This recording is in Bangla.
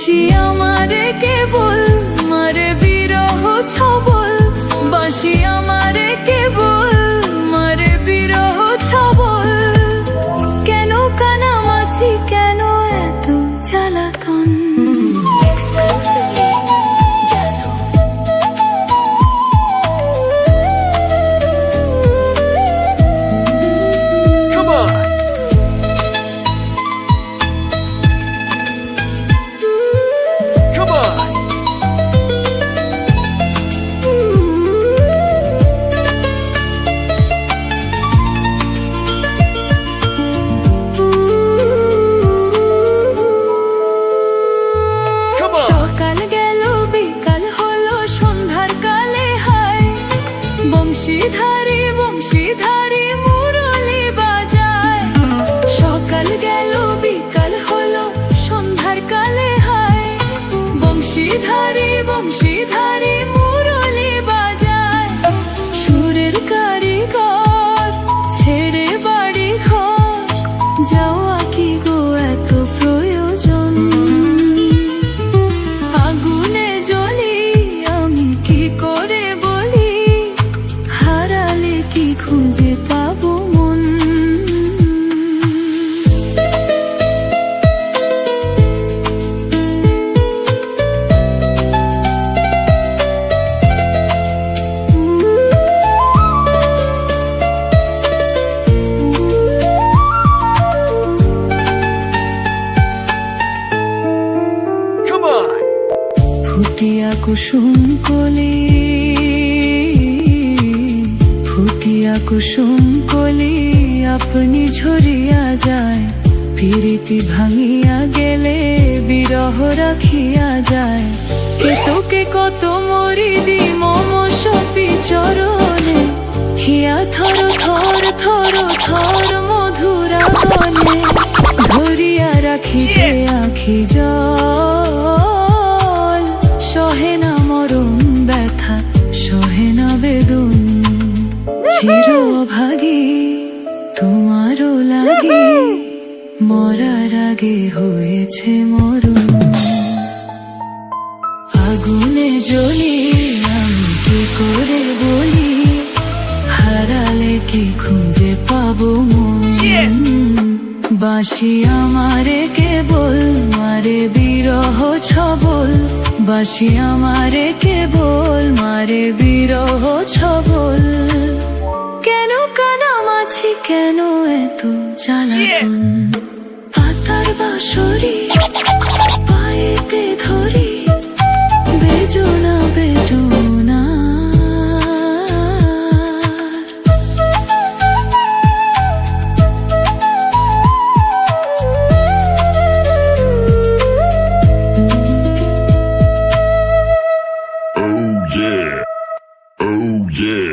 বাঁশি আমারে কেবল মারে বিরহ ছবল, বাঁশি আমারে কেবল মারে বিরহ ছবল। কেন কানামাছি, কেন এত জ্বালাতন? সকাল গেল বিকাল হলো সন্ধ্যার কালে হায়, বংশীধারী বংশীধারী মুরলি বাজায়। সকাল গেল বিকাল হলো সন্ধ্যার কালে হায়, বংশীধারী বংশীধারী মুরলি বাজায়। সুরের কারিগর ছেড়ে বাড়ি ঘর, যাওয়া কি গো এত প্রয়োজন? আগুনে জ্বলি আমি কি করে বলি, হারালে কি খুঁজে পাবো মন? ফুটিয়া কুসুম কলি, ফুটিয়া কুসুম কলি আপনি ঝরিয়া যায়। প্রীতি ভাঙিয়া গেলে বিরহ রাখিয়া যায়। কে তোকে কত মরি দি মম সপি চরণে, হিয়া থর থর থর থর মধুরা গনে। ধরিয়া রাখিতে আখি জল, সহে না মরণ ব্যথা, সহে না বেদন। চির অভাগী তোমারও লাগি, মরার আগে হয়েছে মরণ। আগুনে জ্বলি আমি কি করে বলি, হারালে কি খুঁজে পাবো মন? বাঁশি আমারে কেবল মারে বিরহ ছবল, বাঁশি আমারে কেবল মারে বিরহ ছবল। কেন কানামাছি, কেন এত জ্বালাতন? পাতার বাঁশরি পায়েতে ধরি, বেজোনা বেজোনা। Oh yeah.